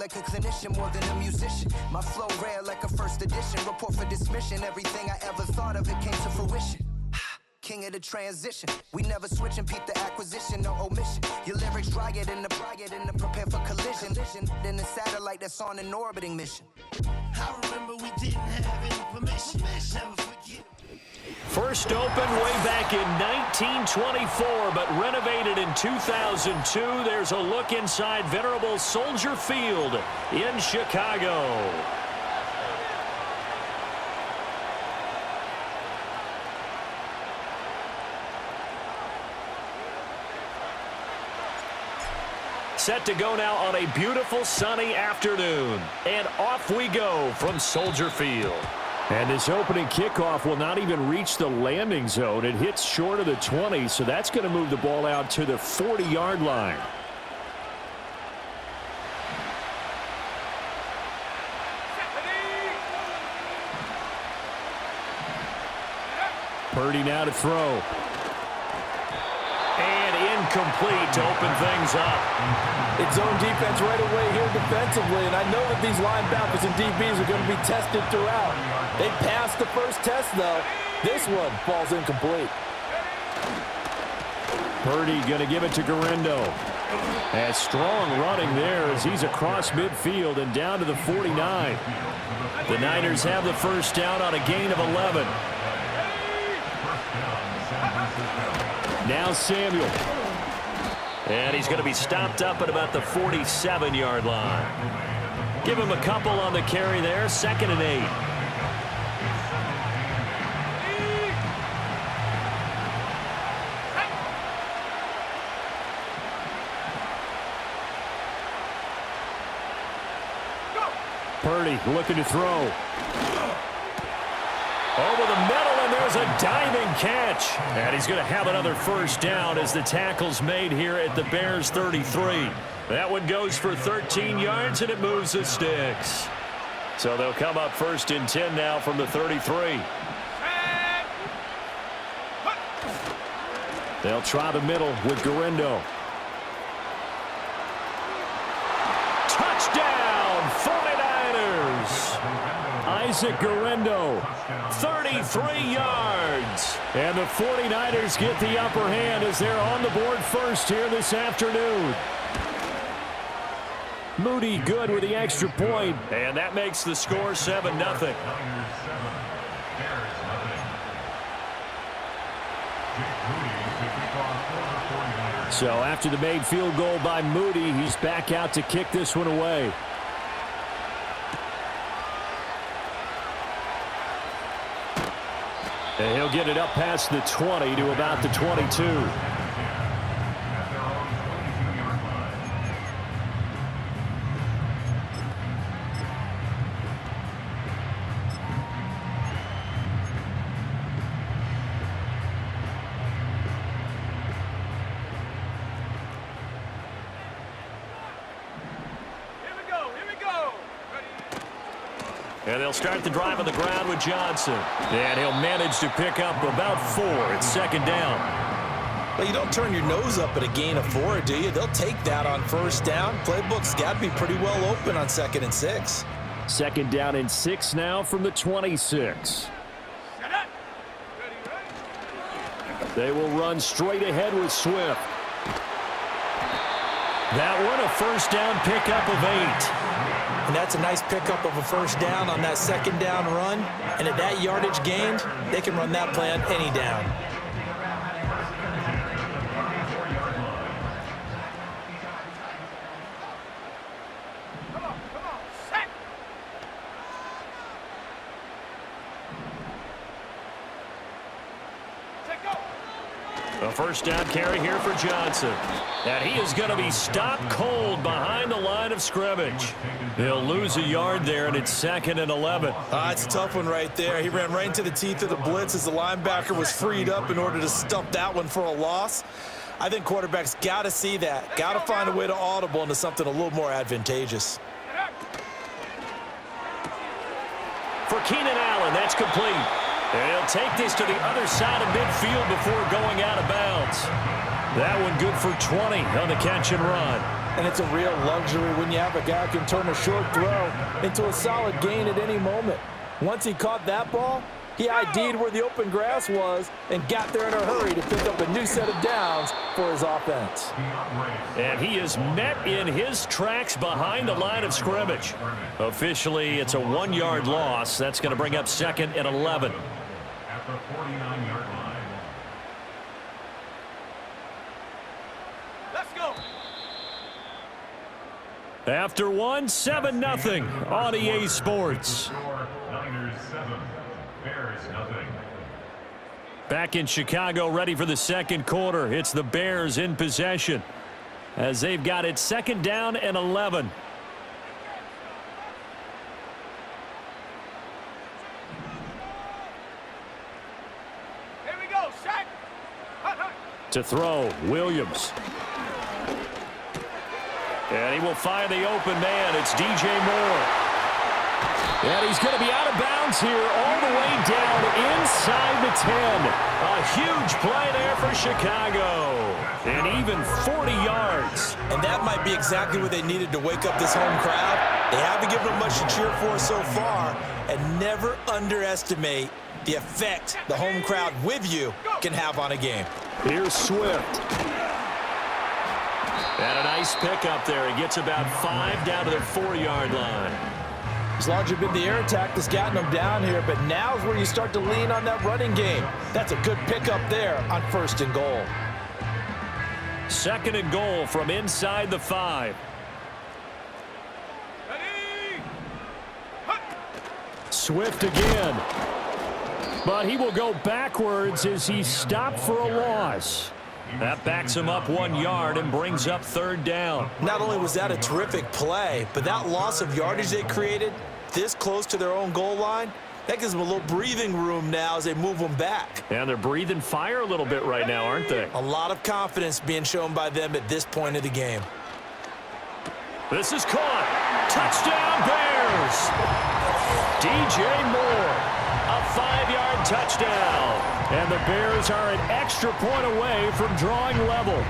like a clinician more than a musician. My flow rare like a first edition. Report for dismission. Everything I ever thought of, it came to fruition. King of the transition. We never switch and peep the acquisition, no omission. Your lyrics dry it in the prepare for collision. Then the satellite that's on an orbiting mission. I remember we didn't have any permission. Never forget. First opened way back in 1924, but renovated in 2002. There's a look inside venerable Soldier Field in Chicago. Set to go now on a beautiful sunny afternoon. And off we go from Soldier Field. And this opening kickoff will not even reach the landing zone. It hits short of the 20, so that's going to move the ball out to the 40-yard line. Purdy now to throw. Incomplete to open things up. It's zone defense right away here defensively, and I know that these linebackers and DBs are going to be tested throughout. They passed the first test, though. This one falls incomplete. Purdy going to give it to Garindo. And strong running there as he's across midfield and down to the 49. The Niners have the first down on a gain of 11. Now Samuel. And he's going to be stopped up at about the 47-yard line. Give him a couple on the carry there. 2nd and 8. Purdy looking to throw. Over the middle, and there's a diving catch. And he's going to have another first down as the tackle's made here at the Bears' 33. That one goes for 13 yards, and it moves the sticks. So they'll come up 1st and 10 now from the 33. They'll try the middle with Garindo. Touchdown, 49ers! Isaac Garindo, 33 yards. And the 49ers get the upper hand as they're on the board first here this afternoon. Moody good with the extra point, and that makes the score 7-0. So after the made field goal by Moody, he's back out to kick this one away. And he'll get it up past the 20 to about the 22. And they'll start the drive on the ground with Johnson. And he'll manage to pick up about 4. It's 2nd down. Well, you don't turn your nose up at a gain of 4, do you? They'll take that on 1st down. Playbook's got to be pretty well open on 2nd and 6. 2nd down and 6 now from the 26. They will run straight ahead with Swift. That one a first down pickup of 8. And that's a nice pickup of a first down on that 2nd down run. And at that yardage gained, they can run that play on any down. A first down carry here for Johnson. And he is going to be stopped cold behind the line of scrimmage. They'll lose a yard there, and it's 2nd and 11. It's a tough one right there. He ran right into the teeth of the blitz as the linebacker was freed up in order to stump that one for a loss. I think quarterbacks got to see that. Got to find a way to audible into something a little more advantageous. For Keenan Allen, that's complete. And he'll take this to the other side of midfield before going out of bounds. That one good for 20 on the catch and run. And it's a real luxury when you have a guy who can turn a short throw into a solid gain at any moment. Once he caught that ball, he ID'd where the open grass was and got there in a hurry to pick up a new set of downs for his offense. And he is met in his tracks behind the line of scrimmage. Officially, it's a 1-yard loss. That's going to bring up 2nd and 11. At the 49-yard line. Let's go. After 7-0 on EA Sports. Niners 7, Bears nothing. Back in Chicago, ready for the second quarter. It's the Bears in possession as they've got it 2nd down and 11. Here we go, Shaq. To throw, Williams. And he will find the open man. It's DJ Moore. And he's going to be out of bounds here all the way down inside the 10. A huge play there for Chicago. And even 40 yards. And that might be exactly what they needed to wake up this home crowd. They haven't given them much to cheer for so far. And never underestimate the effect the home crowd with you can have on a game. Here's Swift. And a nice pickup there. He gets about 5 down to the 4-yard line. It's largely been the air attack that's gotten them down here, but now's where you start to lean on that running game. That's a good pickup there on 1st and goal. 2nd and goal from inside the 5. Ready? Swift again. But he will go backwards as he's stopped for a loss. That backs him up 1 yard and brings up 3rd down. Not only was that a terrific play, but that loss of yardage they created this close to their own goal line, that gives them a little breathing room now as they move them back. And they're breathing fire a little bit right now, aren't they? A lot of confidence being shown by them at this point of the game. This is caught. Touchdown, Bears. DJ Moore, a 5-yard touchdown. And the Bears are an extra point away from drawing level.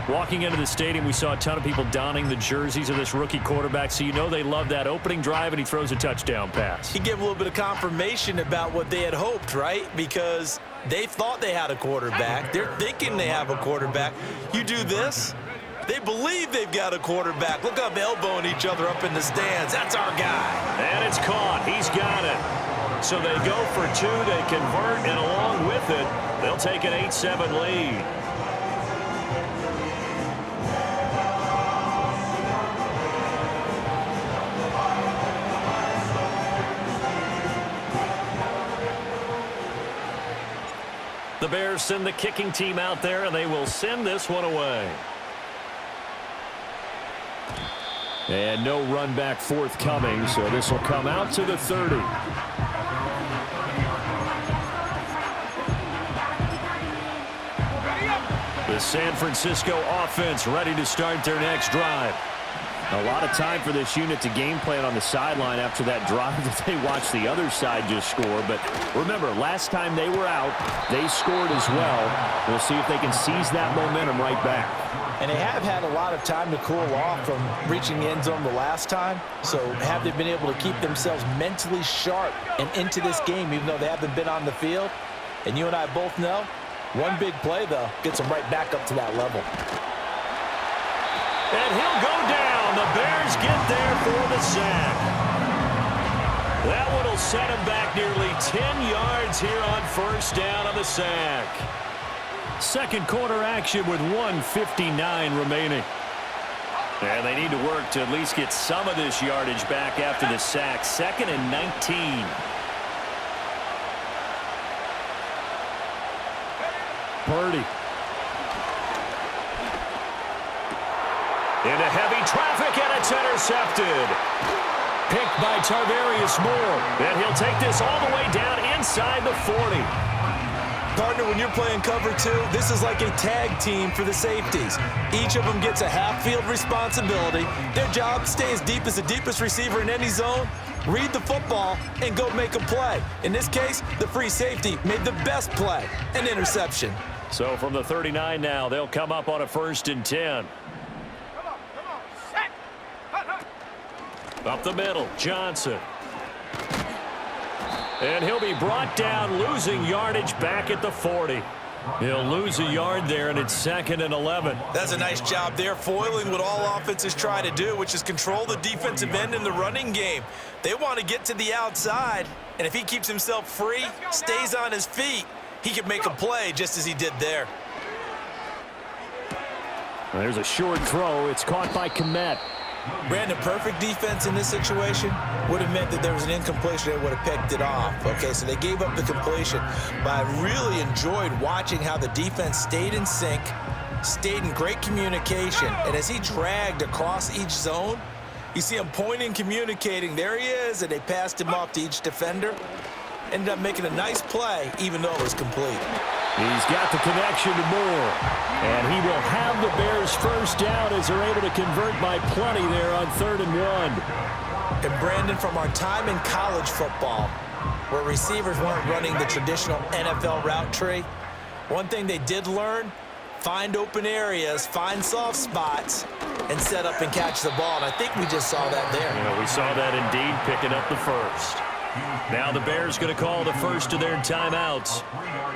Walking into the stadium, we saw a ton of people donning the jerseys of this rookie quarterback, so you know they love that opening drive, and he throws a touchdown pass. He gave a little bit of confirmation about what they had hoped, right? Because they thought they had a quarterback. They're thinking they have a quarterback. You do this, they believe they've got a quarterback. Look up, elbowing each other up in the stands. That's our guy. And it's caught. He's got it. So they go for 2, they convert, and along with it, they'll take an 8-7 lead. The Bears send the kicking team out there, and they will send this one away. And no run back forthcoming, so this will come out to the 30. The San Francisco offense ready to start their next drive. A lot of time for this unit to game plan on the sideline after that drive that they watched the other side just score. But remember, last time they were out, they scored as well. We'll see if they can seize that momentum right back. And they have had a lot of time to cool off from reaching the end zone the last time. So have they been able to keep themselves mentally sharp and into this game even though they haven't been on the field? And you and I both know, one big play, though, gets them right back up to that level. And he'll go down. The Bears get there for the sack. That one will set him back nearly 10 yards here on 1st down on the sack. Second quarter action with 1:59 remaining. And they need to work to at least get some of this yardage back after the sack. 2nd and 19. Purdy. Into heavy traffic, and it's intercepted. Picked by Tarvarius Moore. And he'll take this all the way down inside the 40. Partner, when you're playing cover 2, this is like a tag team for the safeties. Each of them gets a half-field responsibility. Their job, stay as deep as the deepest receiver in any zone, read the football, and go make a play. In this case, the free safety made the best play, an interception. So from the 39 now, they'll come up on a 1st and 10. Come on, set. Hut. Up the middle, Johnson. And he'll be brought down, losing yardage back at the 40. He'll lose a yard there, and it's 2nd and 11. That's a nice job there, foiling what all offenses try to do, which is control the defensive end in the running game. They want to get to the outside, and if he keeps himself free, stays on his feet, he can make a play just as he did there. There's a short throw. It's caught by Kmet. Brandon, perfect defense in this situation would have meant that there was an incompletion. They would have picked it off. Okay, so they gave up the completion. But I really enjoyed watching how the defense stayed in sync, stayed in great communication. And as he dragged across each zone, you see him pointing, communicating. There he is, and they passed him off to each defender. Ended up making a nice play, even though it was complete. He's got the connection to Moore. And he will have the Bears first down as they're able to convert by plenty there on 3rd and 1. And Brandon, from our time in college football, where receivers weren't running the traditional NFL route tree, one thing they did learn, find open areas, find soft spots, and set up and catch the ball. And I think we just saw that there. Yeah, we saw that indeed, picking up the first. Now the Bears going to call the first of their timeouts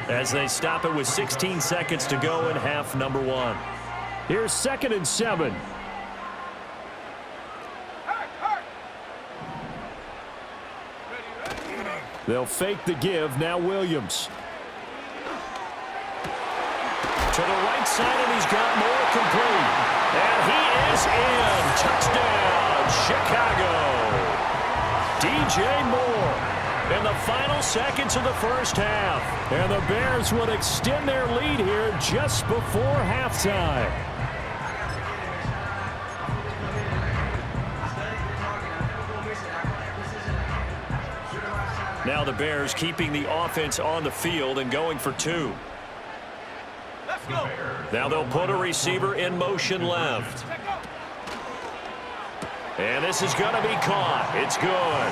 as they stop it with 16 seconds to go in half number 1. Here's 2nd and 7. They'll fake the give. Now Williams. To the right side, and he's got Moore complete. And he is in. Touchdown, Chicago. DJ Moore in the final seconds of the first half. And the Bears would extend their lead here just before halftime. Now the Bears keeping the offense on the field and going for 2. Let's go. Now they'll put a receiver in motion left. And this is going to be caught. It's good.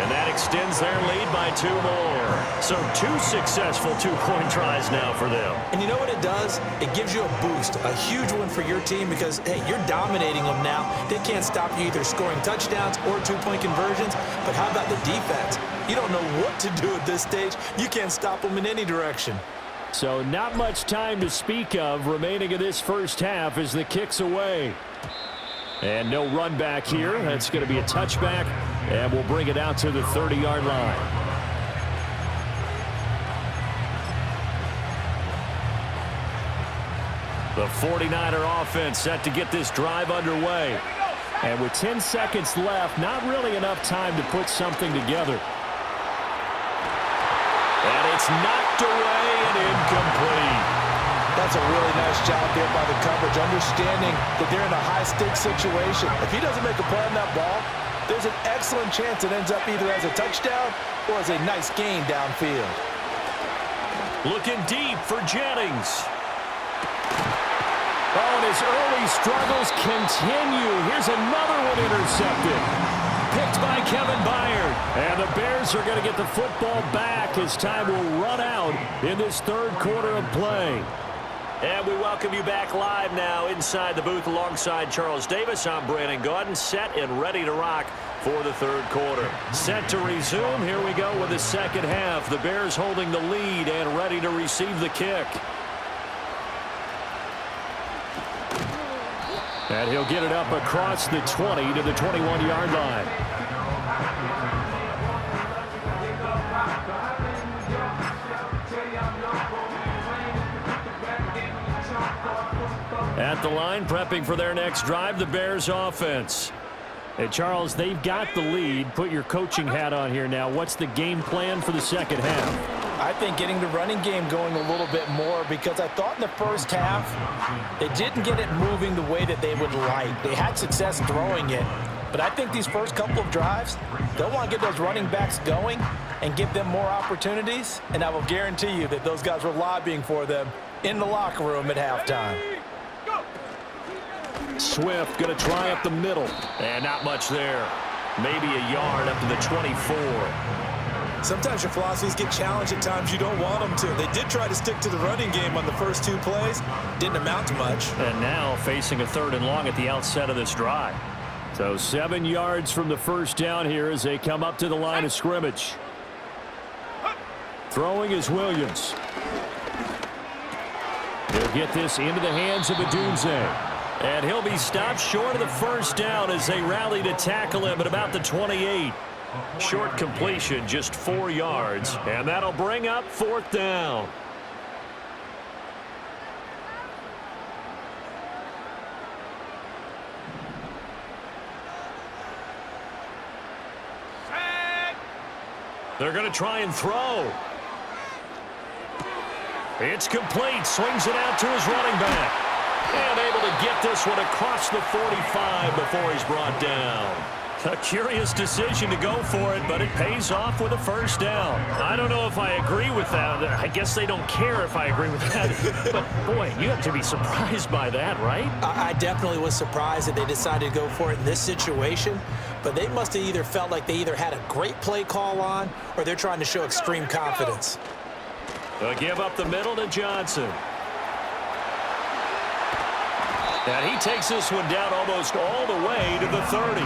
And that extends their lead by 2 more. So 2 successful two-point tries now for them. And you know what it does? It gives you a boost, a huge one for your team because, hey, you're dominating them now. They can't stop you either scoring touchdowns or 2-point conversions. But how about the defense? You don't know what to do at this stage. You can't stop them in any direction. So not much time to speak of remaining in this first half as the kick's away. And no run back here. That's going to be a touchback, and we'll bring it out to the 30-yard line. The 49er offense set to get this drive underway. And with 10 seconds left, not really enough time to put something together. And it's knocked away and incomplete. That's a really nice job there by the coverage, understanding that they're in a high-stakes situation. If he doesn't make a play on that ball, there's an excellent chance it ends up either as a touchdown or as a nice gain downfield. Looking deep for Jennings. Oh, and his early struggles continue. Here's another one intercepted. Picked by Kevin Byard. And the Bears are going to get the football back as time will run out in this 3rd quarter of play. And we welcome you back live now inside the booth alongside Charles Davis. I'm Brandon Gaudin, set and ready to rock for the 3rd quarter. Set to resume. Here we go with the second half. The Bears holding the lead and ready to receive the kick. And he'll get it up across the 20 to the 21-yard line. At the line, prepping for their next drive, the Bears offense. Hey, Charles, they've got the lead. Put your coaching hat on here now. What's the game plan for the second half? I think getting the running game going a little bit more because I thought in the first half they didn't get it moving the way that they would like. They had success throwing it, but I think these first couple of drives, they'll want to get those running backs going and give them more opportunities, and I will guarantee you that those guys were lobbying for them in the locker room at halftime. Swift going to try up the middle. And not much there. Maybe a yard up to the 24. Sometimes your philosophies get challenged at times you don't want them to. They did try to stick to the running game on the first 2 plays. Didn't amount to much. And now facing a 3rd and long at the outset of this drive. So 7 yards from the first down here as they come up to the line of scrimmage. Throwing is Williams. He'll get this into the hands of Adunze. And he'll be stopped short of the first down as they rally to tackle him at about the 28. Short completion, just 4 yards. And that'll bring up 4th down. They're going to try and throw. It's complete. Swings it out to his running back. And able to get this one across the 45 before he's brought down. A curious decision to go for it, but it pays off with a first down. I don't know if I agree with that. I guess they don't care if I agree with that. But, boy, you have to be surprised by that, right? I definitely was surprised that they decided to go for it in this situation. But they must have either felt like they either had a great play call on or they're trying to show extreme confidence. They'll give up the middle to Johnson. And he takes this one down almost all the way to the 30.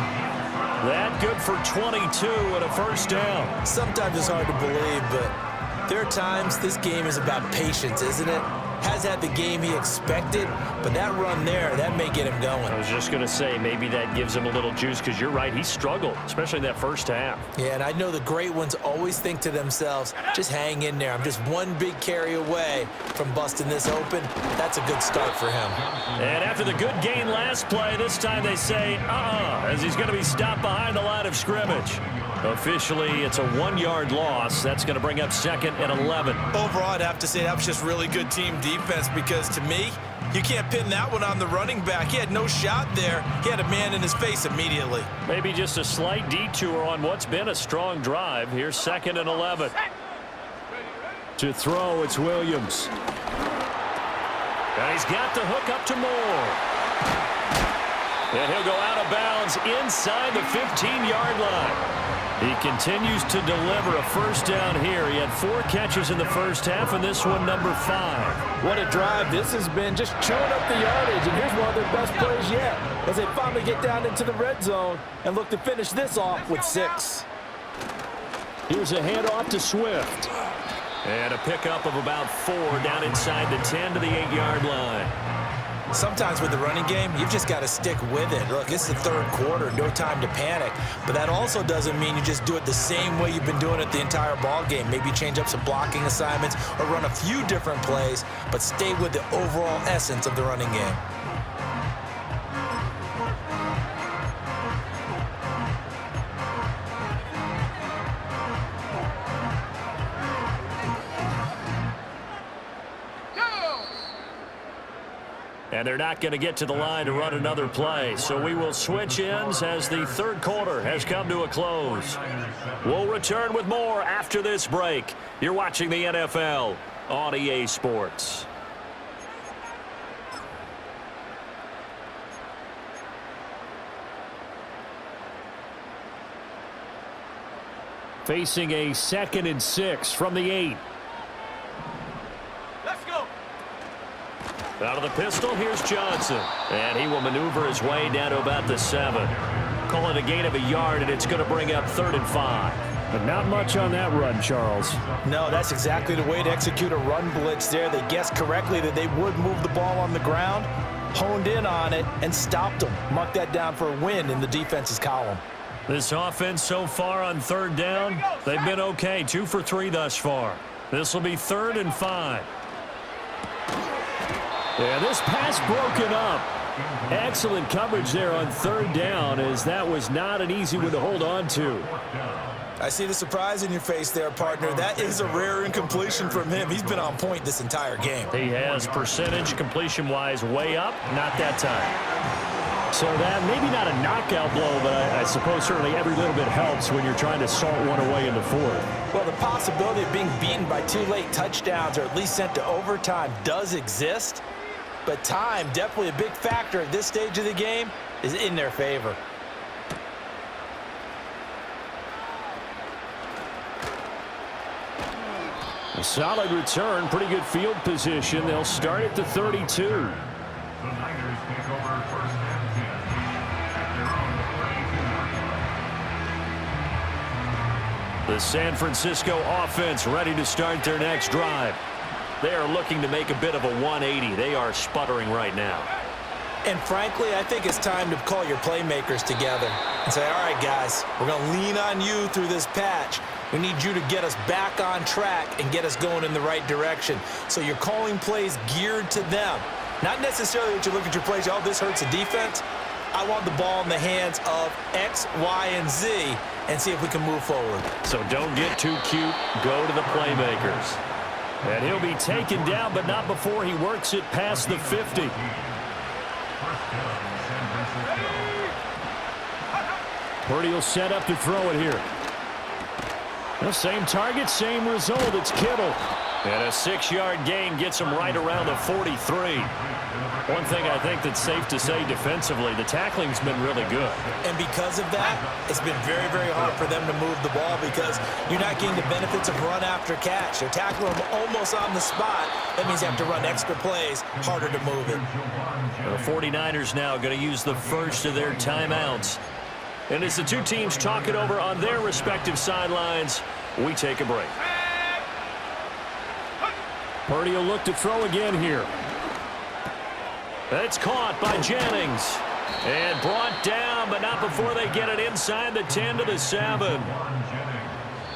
That good for 22 and a first down. Sometimes it's hard to believe, but there are times this game is about patience, isn't it? Has had the game he expected, but that run there, that may get him going. I was just going to say, maybe that gives him a little juice because you're right, he struggled, especially in that first half. Yeah, and I know the great ones always think to themselves, just hang in there. I'm just one big carry away from busting this open. That's a good start for him. And after the good gain last play, this time they say, as he's going to be stopped behind the line of scrimmage. Officially, it's a 1-yard loss. That's going to bring up 2nd and 11. Overall, I'd have to say that was just really good team defense because, to me, you can't pin that one on the running back. He had no shot there. He had a man in his face immediately. Maybe just a slight detour on what's been a strong drive. Here's 2nd and 11. To throw, it's Williams. And he's got the hook up to Moore. And he'll go out of bounds inside the 15-yard line. He continues to deliver a first down here. He had 4 catches in the first half, and this one number 5. What a drive this has been, just chewing up the yardage, and here's one of their best plays yet as they finally get down into the red zone and look to finish this off with 6. Here's a handoff to Swift. And a pickup of about 4 down inside the 10 to the 8-yard line. Sometimes with the running game, you've just got to stick with it. Look, it's the 3rd quarter, no time to panic. But that also doesn't mean you just do it the same way you've been doing it the entire ball game. Maybe change up some blocking assignments or run a few different plays, but stay with the overall essence of the running game. And they're not going to get to the line to run another play. So we will switch ends as the 3rd quarter has come to a close. We'll return with more after this break. You're watching the NFL on EA Sports. Facing a 2nd and 6 from the 8. Out of the pistol, here's Johnson. And he will maneuver his way down to about the 7. Call it a gain of a yard, and it's going to bring up 3rd and 5. But not much on that run, Charles. No, that's exactly the way to execute a run blitz there. They guessed correctly that they would move the ball on the ground, honed in on it, and stopped them. Mark that down for a win in the defense's column. This offense so far on 3rd down, they've been okay. 2 for 3 thus far. This will be 3rd and 5. Yeah, this pass broken up. Excellent coverage there on 3rd down, as that was not an easy one to hold on to. I see the surprise in your face there, partner. That is a rare incompletion from him. He's been on point this entire game. He has percentage completion-wise way up, not that time. So that maybe not a knockout blow, but I suppose certainly every little bit helps when you're trying to salt one away in the 4th. Well, the possibility of being beaten by 2 late touchdowns or at least sent to overtime does exist. But time, definitely a big factor at this stage of the game, is in their favor. A solid return, pretty good field position. They'll start at the 32. The Niners take over first and 10 at their own 32. The San Francisco offense ready to start their next drive. They are looking to make a bit of a 180. They are sputtering right now. And frankly, I think it's time to call your playmakers together and say, all right, guys, we're going to lean on you through this patch. We need you to get us back on track and get us going in the right direction. So you're calling plays geared to them. Not necessarily that you look at your plays, oh, this hurts the defense. I want the ball in the hands of X, Y, and Z and see if we can move forward. So don't get too cute. Go to the playmakers. And he'll be taken down, but not before he works it past the 50. Purdy will set up to throw it here. The same target, same result. It's Kittle. And a 6-yard gain gets him right around the 43. One thing I think that's safe to say defensively, the tackling's been really good. And because of that, it's been very, very hard for them to move the ball because you're not getting the benefits of run after catch. They're tackling them almost on the spot. That means you have to run extra plays, harder to move it. The 49ers now going to use the first of their timeouts. And as the two teams talk it over on their respective sidelines, we take a break. Purdy will look to throw again here. It's caught by Jennings. And brought down, but not before they get it inside the 10 to the 7.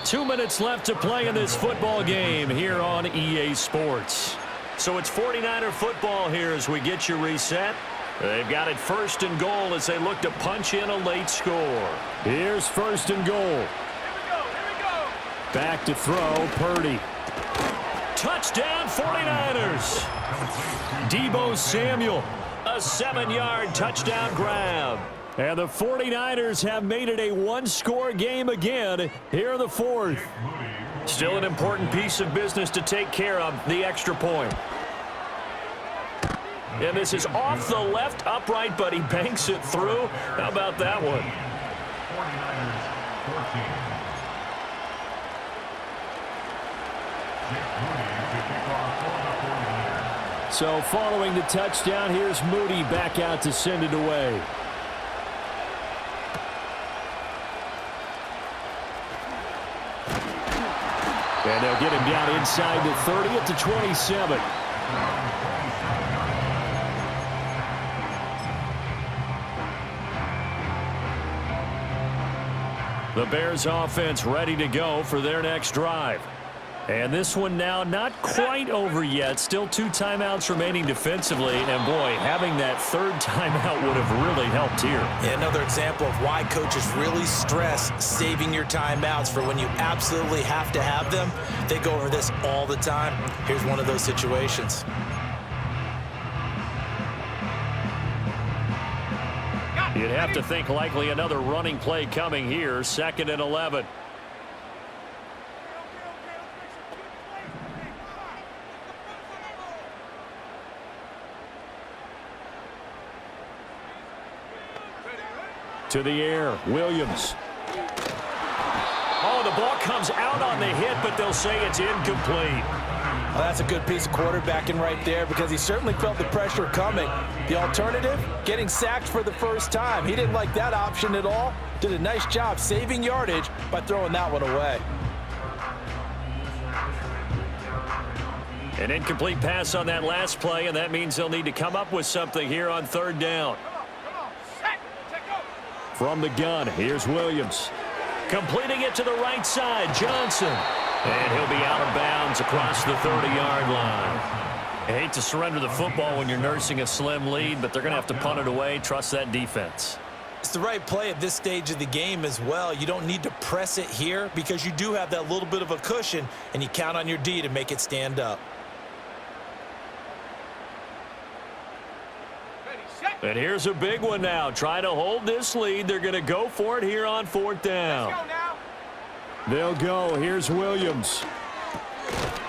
2 minutes left to play in this football game here on EA Sports. So it's 49er football here as we get you reset. They've got it first and goal as they look to punch in a late score. Here's first and goal. Here we go. Back to throw, Purdy. Touchdown 49ers. Deebo Samuel, a 7-yard touchdown grab. And the 49ers have made it a one-score game again here in the fourth. Still an important piece of business to take care of, the extra point. And this is off the left upright, but he banks it through. How about that one? 49ers 14. So following the touchdown, here's Moody back out to send it away. And they'll get him down inside the 30 at the 27. The Bears offense ready to go for their next drive. And this one now not quite over yet. Still 2 timeouts remaining defensively. And, boy, having that third timeout would have really helped here. Yeah, another example of why coaches really stress saving your timeouts for when you absolutely have to have them. They go over this all the time. Here's one of those situations. You'd have to think likely another running play coming here. 2nd and 11. To the air, Williams. Oh, the ball comes out on the hit, but they'll say it's incomplete. Well, that's a good piece of quarterbacking right there because he certainly felt the pressure coming. The alternative, getting sacked for the first time. He didn't like that option at all. Did a nice job saving yardage by throwing that one away. An incomplete pass on that last play, and that means they'll need to come up with something here on 3rd down. Come on. Set. Take go. From the gun, here's Williams. Completing it to the right side, Johnson. And he'll be out of bounds across the 30-yard line. I hate to surrender the football when you're nursing a slim lead, but they're going to have to punt it away. Trust that defense. It's the right play at this stage of the game as well. You don't need to press it here because you do have that little bit of a cushion, and you count on your D to make it stand up. Ready, set. And here's a big one now. Trying to hold this lead. They're going to go for it here on 4th down. Go now. They'll go. Here's Williams.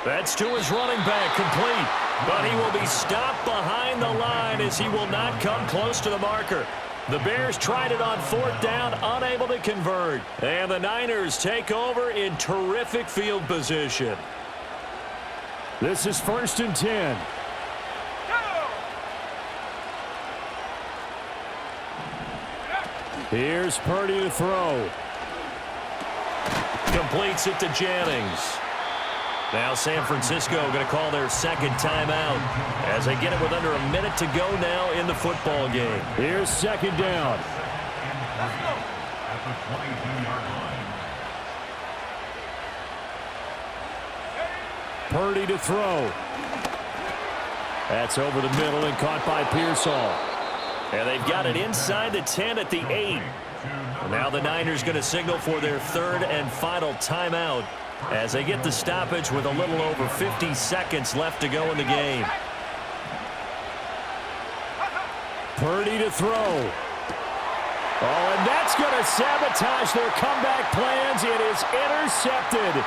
That's to his running back, complete. But he will be stopped behind the line as he will not come close to the marker. The Bears tried it on 4th down, unable to convert. And the Niners take over in terrific field position. This is 1st and 10. Here's Purdy to throw. Completes it to Jennings. Now San Francisco going to call their second timeout as they get it with under a minute to go now in the football game. Here's 2nd down. At the 22-yard line. Purdy to throw. That's over the middle and caught by Pearsall. And they've got it inside the 10 at the 8. Now the Niners going to signal for their 3rd and final timeout as they get the stoppage with a little over 50 seconds left to go in the game. Purdy to throw. Oh, and that's going to sabotage their comeback plans. It is intercepted.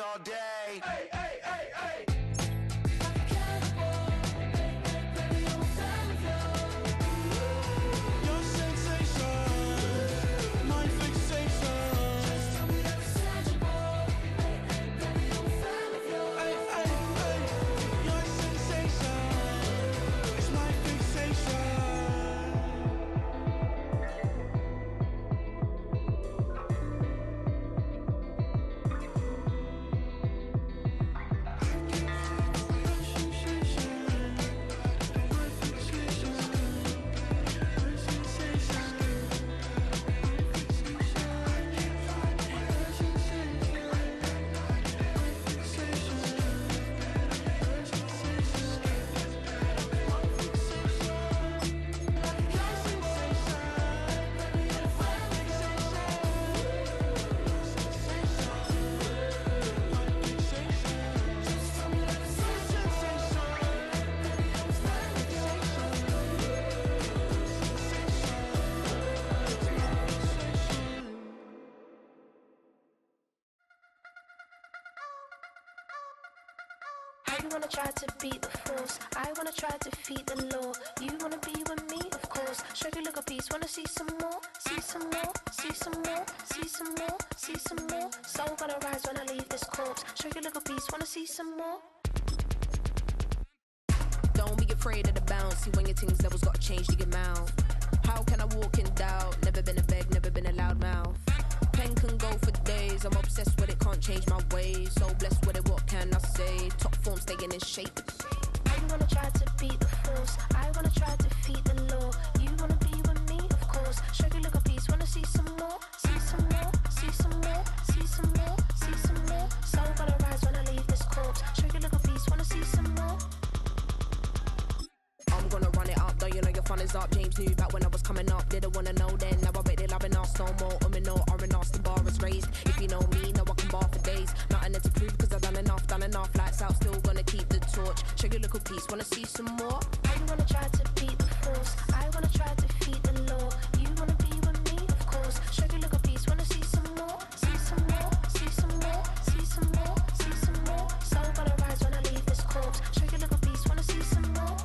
All day. Hey, hey, hey, hey. You wanna try to beat the force, I wanna try to defeat the law. You wanna be with me, of course. Show you look a piece, wanna see some more, see some more, see some more, see some more, see some more. Soul gonna rise when I leave this corpse. Show you look a piece, wanna see some more. Don't be afraid of the bounce. See when your things levels got to change to your mouth. How can I walk in doubt? Never been a beg, never been a loud mouth. Pen can go for days. I'm obsessed with it, can't change my ways. So blessed with it, what can I say? Top form staying in shape. You wanna try to beat the force, I wanna try to defeat the law. You wanna be with me, of course. Show you look a piece, wanna see some more, see some more, see some more, see some more, see some more. Soul gonna rise when I leave this corpse. Show you look a piece, wanna see some more. I'm gonna run it up, though you know your fun is up. James knew back when I was coming up. Didn't wanna know then, now I bet they loving us no more. No, R&R's, the bar is raised. If you know me, now I can bar for days. Nothing left to prove, cause I've done enough. Lights out, still gonna keep the torch. Show you look a piece, wanna see some more? You wanna try to beat the force, I wanna try to defeat the law. You wanna be with me, of course. Show you look a piece, wanna see some more, see some more, see some more, see some more, see some more. Soul gonna rise when I leave this corpse. Show you look a piece, wanna see some more.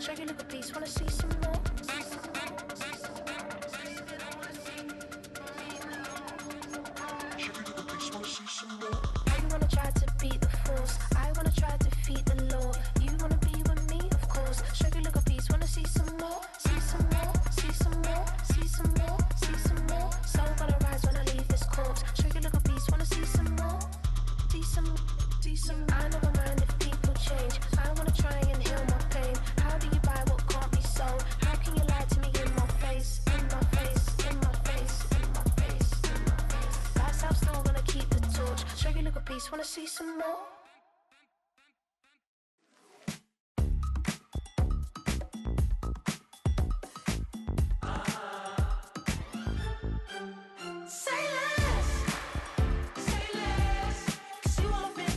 Show you look a piece, wanna see some more. You wanna try to beat the force, I wanna try to defeat the law. You wanna be with me, of course. Show you look a piece, wanna see some more, see some more, see some more, see some more, see some more. Soul gonna rise when I leave this corpse. Show you look a piece, wanna see some more, see some, see some. I never mind if people change. I wanna try and heal my pain. How do you buy what can't be sold? How can you lie to me in my face, in my face, in my face, in my face, in my face? That's how I'm still gonna keep the torch. Show you look a piece, wanna see some more.